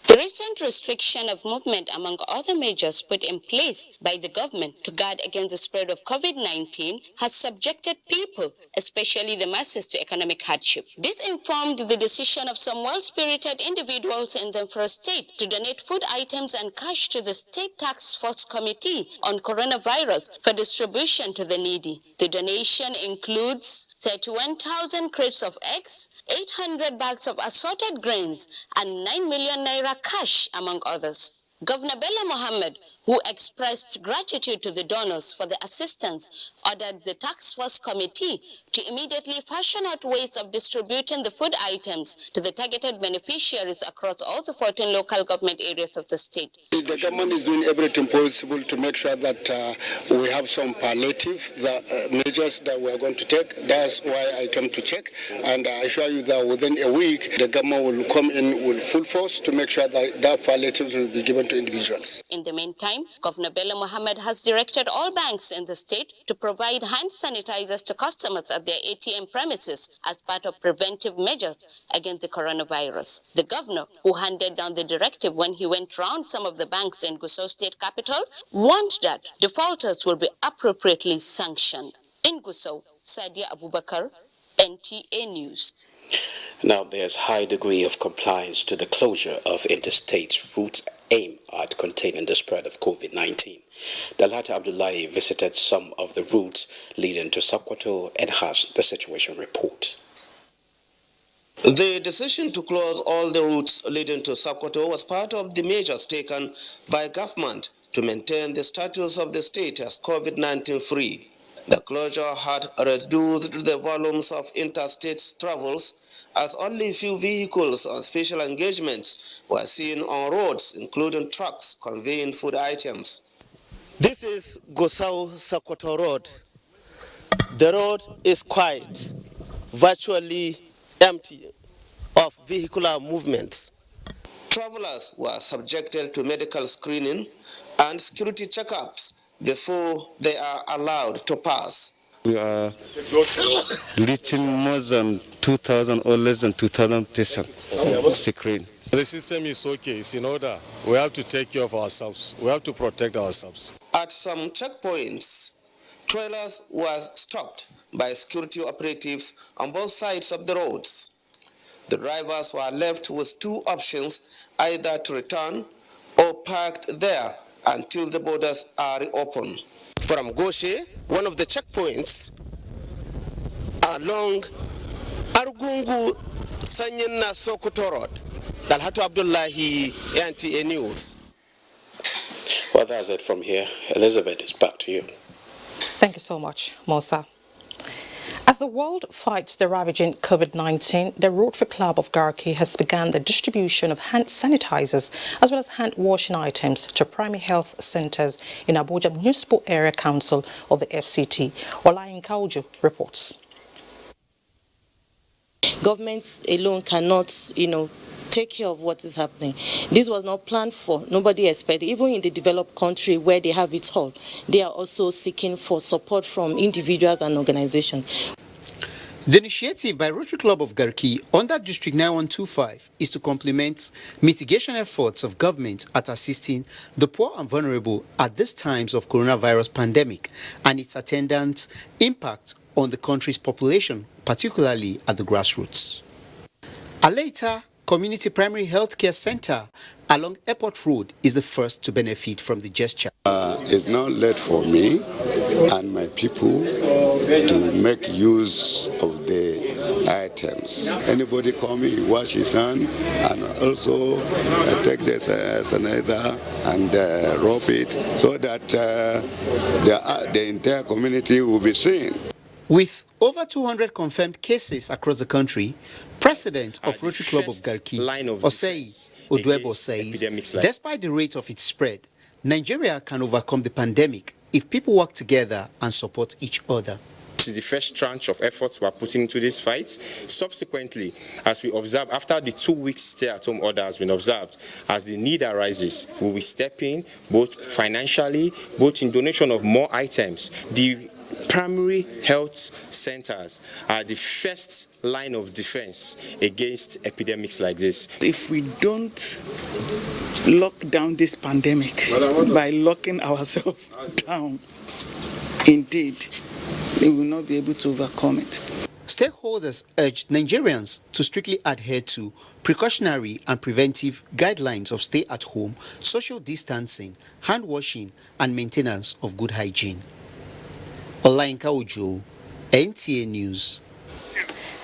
The recent restriction of movement, among other measures put in place by the government to guard against the spread of COVID-19, has subjected people, especially the masses, to economic hardship. This informed the decision of some well-spirited individuals in the first state to donate food items and cash to the State Task Force Committee on Coronavirus for distribution to the needy. The donation includes 31,000 crates of eggs, 800 bags of assorted grains, and 9 million naira cash, among others. Governor Bello Mohammed, who expressed gratitude to the donors for the assistance, ordered the Task Force Committee to immediately fashion out ways of distributing the food items to the targeted beneficiaries across all the 14 local government areas of the state. The government is doing everything possible to make sure that we have some palliative measures that we are going to take. That's why I came to check, and I assure you that within a week, the government will come in with full force to make sure that palliatives will be given to individuals. In the meantime, time, Governor Bello Mohammed has directed all banks in the state to provide hand sanitizers to customers at their ATM premises as part of preventive measures against the coronavirus. The governor, who handed down the directive when he went round some of the banks in Gusau State Capital, warned that defaulters will be appropriately sanctioned. In Gusau, Sadia Abubakar, NTA News. Now, there's high degree of compliance to the closure of interstate routes aimed at containing the spread of COVID-19. Dalhata Abdullahi visited some of the routes leading to Sokoto and has the situation report. The decision to close all the routes leading to Sokoto was part of the measures taken by government to maintain the status of the state as COVID-19 free. The closure had reduced the volumes of interstate travels as only few vehicles on special engagements were seen on roads, including trucks conveying food items. This is Gusau-Sokoto Road. The road is quiet, virtually empty of vehicular movements. Travelers were subjected to medical screening and security checkups before they are allowed to pass. We are reaching more than 2,000 or less than 2,000 patients screen. The system is okay, it's in order. We have to take care of ourselves. We have to protect ourselves. At some checkpoints, trailers were stopped by security operatives on both sides of the roads. The drivers were left with two options, either to return or parked there until the borders are reopened. From Goshe, one of the checkpoints along Argungu Sanyina Sokoto Road, Dalhatu Abdullahi, NTA News. Well, that's it from here. Elizabeth, it's back to you. Thank you so much, Musa. As the world fights the ravaging COVID-19, the Rotary Club of Garki has begun the distribution of hand sanitizers as well as hand washing items to primary health centers in Abuja Municipal Area Council of the FCT. Olayin Kauju reports. Government alone cannot, take care of what is happening. This was not planned for. Nobody expected. Even in the developed country where they have it all, they are also seeking for support from individuals and organizations. The initiative by Rotary Club of Garki under District 9125 is to complement mitigation efforts of government at assisting the poor and vulnerable at these times of coronavirus pandemic and its attendant impact on the country's population, particularly at the grassroots. Alaita Community Primary Health Care Center along Airport Road is the first to benefit from the gesture. It's not late for me and my people to make use of the items. Anybody coming, wash his hand and also take the sanitizer and rub it so that the entire community will be seen. With over 200 cases across the country, President of Rotary Club of Garki, Osei Odwebo, says, despite the rate of its spread, Nigeria can overcome the pandemic if people work together and support each other. This is the first tranche of efforts we are putting into this fight. Subsequently, as we observe, after the 2-week stay-at-home order has been observed, as the need arises, we will step in both financially, both in donation of more items. The primary health centers are the first line of defense against epidemics like this. If we don't lock down this pandemic by locking ourselves down, indeed, we will not be able to overcome it. Stakeholders urged Nigerians to strictly adhere to precautionary and preventive guidelines of stay-at-home, social distancing, hand washing, and maintenance of good hygiene. Olayin Kauju, NTA News.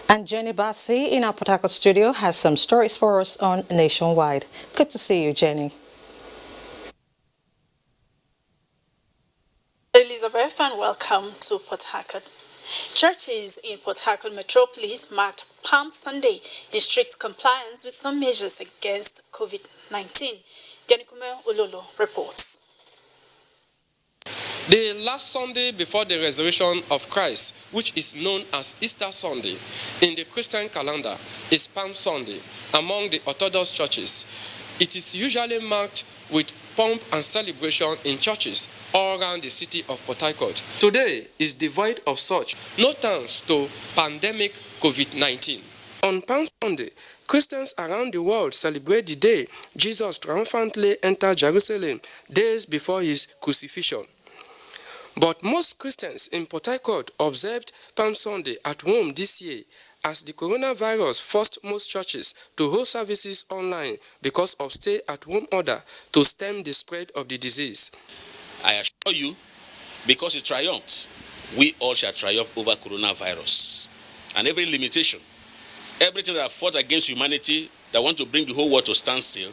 And Jenny Bassi in our Port Harcourt studio has some stories for us on Nationwide. Good to see you, Jenny. Elizabeth, and welcome to Port Harcourt. Churches in Port Harcourt metropolis marked Palm Sunday in strict compliance with some measures against COVID-19. Yanikume Ololo reports. The last Sunday before the resurrection of Christ, which is known as Easter Sunday in the Christian calendar, is Palm Sunday among the Orthodox churches. It is usually marked with pomp and celebration in churches all around the city of Port Harcourt. Today is devoid of such, no thanks to pandemic COVID-19. On Palm Sunday, Christians around the world celebrate the day Jesus triumphantly entered Jerusalem days before his crucifixion. But most Christians in Port Harcourt observed Palm Sunday at home this year as the coronavirus forced most churches to hold services online because of stay-at-home order to stem the spread of the disease. I assure you, because it triumphed, we all shall triumph over coronavirus. And every limitation, everything that fought against humanity, that want to bring the whole world to standstill,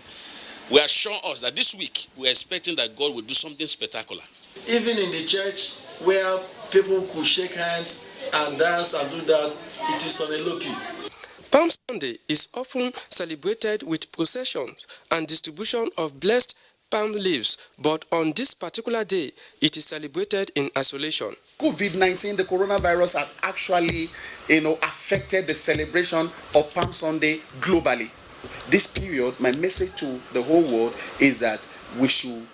we assure us that this week we are expecting that God will do something spectacular. Even in the church where people could shake hands and dance and do that, it is on a low key. Palm Sunday is often celebrated with processions and distribution of blessed palm leaves, but on this particular day, it is celebrated in isolation. COVID-19, the coronavirus, had actually, affected the celebration of Palm Sunday globally. This period, my message to the whole world is that we should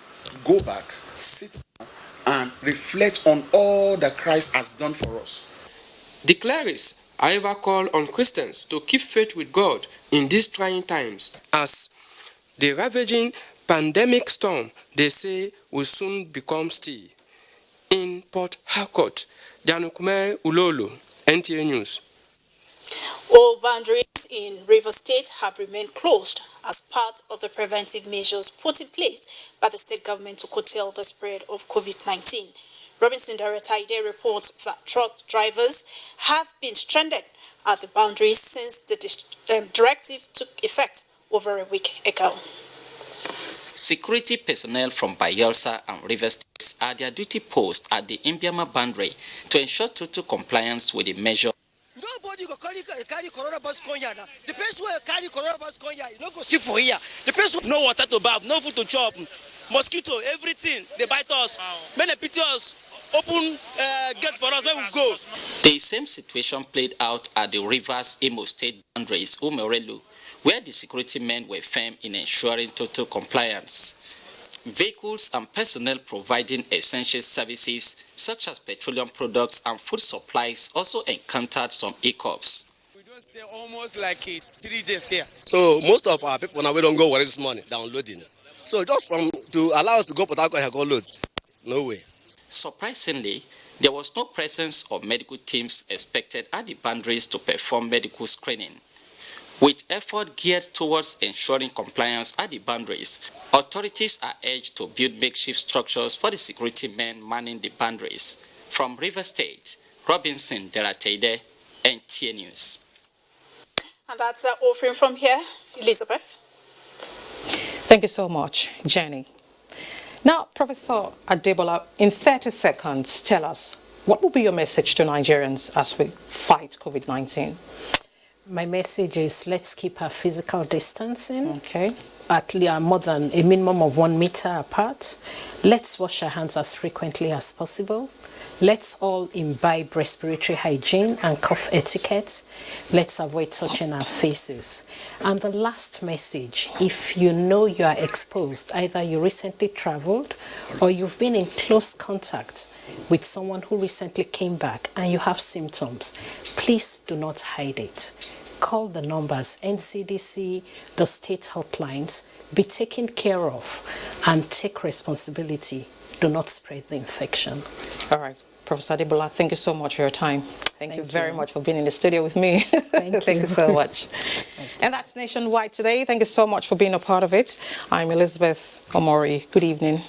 go back, sit down, and reflect on all that Christ has done for us. The clerics, however, call on Christians to keep faith with God in these trying times, as the ravaging pandemic storm, they say, will soon become still. In Port Harcourt, Danukume Ulolo, NTA News. All boundaries in Rivers State have remained closed as part of the preventive measures put in place by the state government to curtail the spread of COVID-19. Robinson Darataide reports that truck drivers have been stranded at the boundaries since the directive took effect over a week ago. Security personnel from Bayelsa and Rivers States are their duty post at the Imbiama boundary to ensure total compliance with the measure. Nobody go carry coronavirus come here now. The person who carry coronavirus come here, you don't go see for here. The person no water to bath, no food to chop, mosquito, everything, they bite us. Many pity us, open gate for us where we go. The same situation played out at the Rivers Imo State boundaries, Umerelu, where the security men were firm in ensuring total compliance. Vehicles and personnel providing essential services such as petroleum products and food supplies also encountered some hiccups. We don't stay almost like 3 days here. So most of our people now we don't go worry this morning downloading. So just to allow us to go Port Harcourt go loads, no way. Surprisingly, there was no presence of medical teams expected at the boundaries to perform medical screening. With effort geared towards ensuring compliance at the boundaries, authorities are urged to build makeshift structures for the security men manning the boundaries. From River State, Robinson Derateide, NTA News. And that's all from here. Elizabeth. Thank you so much, Jenny. Now, Professor Adebola, in 30 seconds, tell us, what will be your message to Nigerians as we fight COVID-19? My message is let's keep our physical distancing. Okay. At least more than a minimum of 1 meter apart. Let's wash our hands as frequently as possible. Let's all imbibe respiratory hygiene and cough etiquette. Let's avoid touching our faces. And the last message, if you know you are exposed, either you recently traveled or you've been in close contact with someone who recently came back and you have symptoms, please do not hide it. Call the numbers, NCDC, the state hotlines, be taken care of and take responsibility. Do not spread the infection. All right. Professor Adebola, thank you so much for your time. Thank you very much for being in the studio with me. Thank you so much. And that's Nationwide today. Thank you so much for being a part of it. I'm Elizabeth Omori. Good evening.